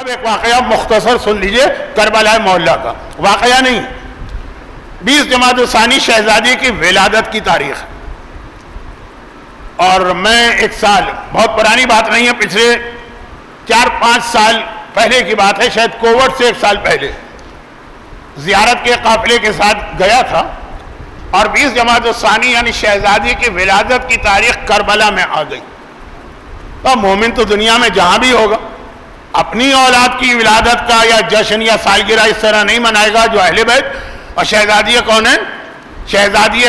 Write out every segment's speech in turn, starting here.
اب ایک واقعہ مختصر سن لیجئے کربلا معلیٰ کا واقعہ نہیں، 20 جمادی الثانی شہزادی کی ولادت کی تاریخ، اور میں ایک سال، بہت پرانی بات نہیں ہے، پچھلے 4-5 سال پہلے کی بات ہے، شاید کووڈ سے 1 سال پہلے زیارت کے قافلے کے ساتھ گیا تھا، اور 20 جمادی الثانی یعنی شہزادی کی ولادت کی تاریخ کربلا میں آ گئی۔ تو مومن تو دنیا میں جہاں بھی ہوگا اپنی اولاد کی ولادت کا یا جشن یا سالگرہ اس طرح نہیں منائے گا جو اہل بیت، اور شہزادی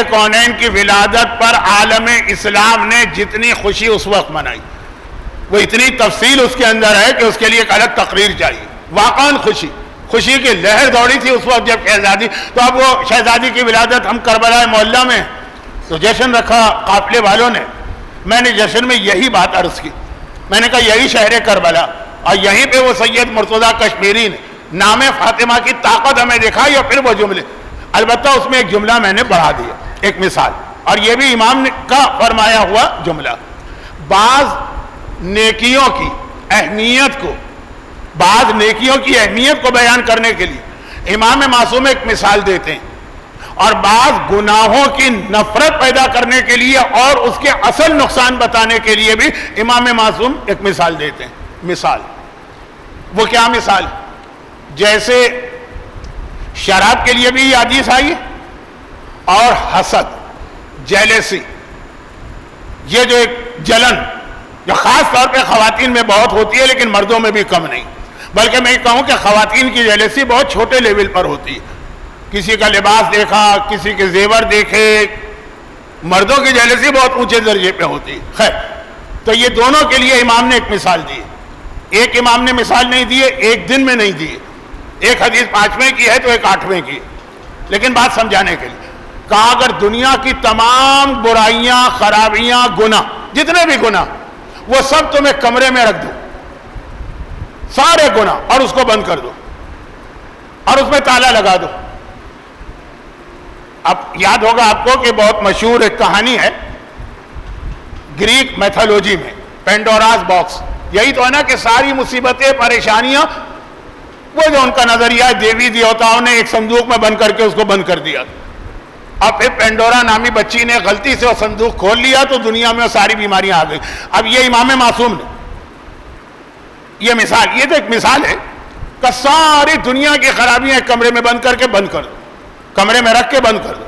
کونین کی ولادت پر عالم اسلام نے جتنی خوشی اس وقت منائی، وہ اتنی تفصیل اس کے اندر ہے کہ اس کے لیے ایک الگ تقریر چاہیے۔ واقعاً خوشی کی لہر دوڑی تھی اس وقت جب شہزادی، تو اب وہ شہزادی کی ولادت ہم کربلا معلیٰ میں تو جشن رکھا قافلے والوں نے، میں نے جشن میں یہی بات عرض کی، میں نے کہا یہی شہر کربلا، اور یہیں پہ وہ سید مرتضیٰ کشمیری نے نام فاطمہ کی طاقت ہمیں دکھائی، اور پھر وہ جملے، البتہ اس میں ایک جملہ میں نے بڑھا دیا، ایک مثال، اور یہ بھی امام کا فرمایا ہوا جملہ۔ بعض نیکیوں کی اہمیت کو بیان کرنے کے لیے امام معصوم ایک مثال دیتے ہیں، اور بعض گناہوں کی نفرت پیدا کرنے کے لیے اور اس کے اصل نقصان بتانے کے لیے بھی امام معصوم ایک مثال دیتے ہیں۔ مثال، وہ کیا مثال؟ جیسے شراب کے لیے بھی یہ حدیث آئی ہے، اور حسد، جیلسی، یہ جو ایک جلن جو خاص طور پہ خواتین میں بہت ہوتی ہے لیکن مردوں میں بھی کم نہیں، بلکہ میں یہ کہوں کہ خواتین کی جیلسی بہت چھوٹے لیول پر ہوتی ہے، کسی کا لباس دیکھا، کسی کے زیور دیکھے، مردوں کی جیلسی بہت اونچے درجے پہ ہوتی ہے۔ خیر، تو یہ دونوں کے لیے امام نے ایک مثال دی، ایک امام نے مثال نہیں دی، ایک دن میں نہیں دی، ایک حدیث 5ویں کی ہے تو ایک 8ویں کی، لیکن بات سمجھانے کے لیے کہا اگر دنیا کی تمام برائیاں، خرابیاں، گناہ، جتنے بھی گناہ، وہ سب تمہیں کمرے میں رکھ دو، سارے گناہ، اور اس کو بند کر دو اور اس میں تالا لگا دو۔ اب یاد ہوگا آپ کو کہ بہت مشہور ایک کہانی ہے گریک میتھولوجی میں، پینڈوراز باکس، یہی تو ہے نا کہ ساری مصیبتیں، پریشانیاں، وہ جو ان کا نظریہ ہے دیوی دیوتاؤں نے ایک صندوق میں بند کر کے اس کو بند کر دیا، اب پھر پینڈورا نامی بچی نے غلطی سے وہ صندوق کھول لیا تو دنیا میں وہ ساری بیماریاں آ گئی۔ اب یہ امام معصوم نے یہ مثال، یہ تو ایک مثال ہے کہ ساری دنیا کی خرابیاں ایک کمرے میں بند کر دو، کمرے میں رکھ کے بند کر دو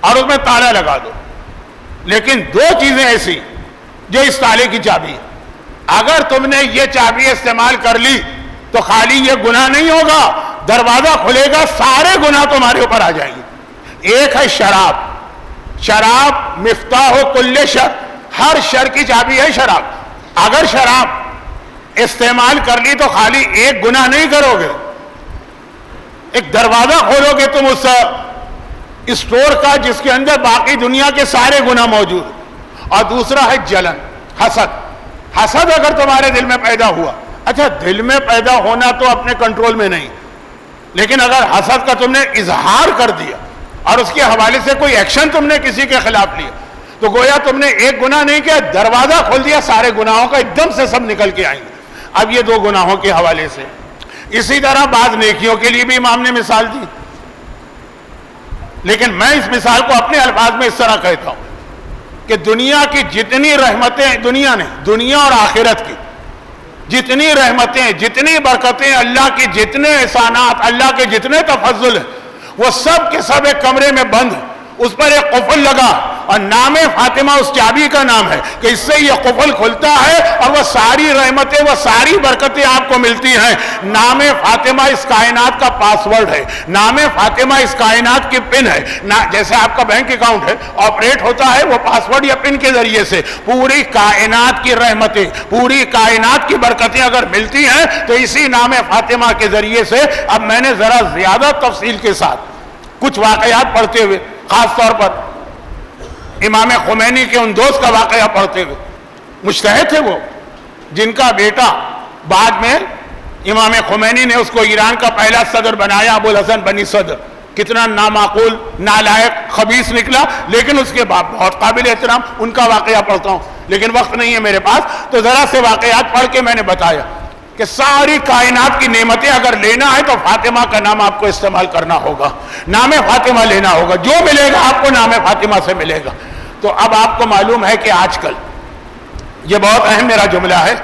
اور اس میں تالا لگا دو۔ لیکن 2 چیزیں ایسی جو اس تالے کی چابی ہے، اگر تم نے یہ چابی استعمال کر لی تو خالی یہ گناہ نہیں ہوگا، دروازہ کھلے گا، سارے گناہ تمہارے اوپر آ جائیں گے۔ ایک ہے شراب مفتاح کل شر، ہر شر کی چابی ہے شراب، اگر شراب استعمال کر لی تو خالی ایک گناہ نہیں کرو گے، ایک دروازہ کھولو گے تم اس اسٹور کا جس کے اندر باقی دنیا کے سارے گناہ موجود۔ اور دوسرا ہے جلن، حسد اگر تمہارے دل میں پیدا ہوا، اچھا دل میں پیدا ہونا تو اپنے کنٹرول میں نہیں، لیکن اگر حسد کا تم نے اظہار کر دیا اور اس کے حوالے سے کوئی ایکشن تم نے کسی کے خلاف لیا تو گویا تم نے ایک گناہ نہیں کیا، دروازہ کھول دیا سارے گناہوں کا، ایک دم سے سب نکل کے آئیں گے۔ اب یہ 2 گناہوں کے حوالے سے، اسی طرح بعض نیکیوں کے لیے بھی امام نے مثال دی، لیکن میں اس مثال کو اپنے الفاظ میں اس طرح کہتا ہوں کہ دنیا کی جتنی رحمتیں، دنیا اور آخرت کی جتنی رحمتیں، جتنی برکتیں، اللہ کی جتنے احسانات، اللہ کے جتنے تفضل ہیں، وہ سب کے سب ایک کمرے میں بند، اس پر ایک قفل لگا، اور نام فاطمہ اس چابی کا نام ہے کہ اس سے یہ قفل کھلتا ہے اور وہ ساری رحمتیں، وہ ساری برکتیں آپ کو ملتی ہیں۔ نام فاطمہ اس کائنات کا پاس ورڈ ہے، نام فاطمہ اس کائنات کی پن ہے، جیسے آپ کا بینک اکاؤنٹ ہے آپریٹ ہوتا ہے وہ پاس ورڈ یا پن کے ذریعے سے، پوری کائنات کی رحمتیں، پوری کائنات کی برکتیں اگر ملتی ہیں تو اسی نام فاطمہ کے ذریعے سے۔ اب میں نے ذرا زیادہ تفصیل کے ساتھ کچھ واقعات پڑھتے ہوئے، خاص طور پر امام خمینی کے ان دوست کا واقعہ پڑھتے ہوئے، مجتہد تھے وہ، جن کا بیٹا بعد میں امام خمینی نے اس کو ایران کا پہلا صدر بنایا، ابو الحسن بنی صدر، کتنا نامعقول، نالائق، خبیث نکلا، لیکن اس کے باپ بہت قابل احترام، ان کا واقعہ پڑھتا ہوں، لیکن وقت نہیں ہے میرے پاس، تو ذرا سے واقعات پڑھ کے میں نے بتایا کہ ساری کائنات کی نعمتیں اگر لینا ہے تو فاطمہ کا نام آپ کو استعمال کرنا ہوگا، نام فاطمہ لینا ہوگا، جو ملے گا آپ کو نام فاطمہ سے ملے گا۔ تو اب آپ کو معلوم ہے کہ آج کل یہ بہت اہم میرا جملہ ہے،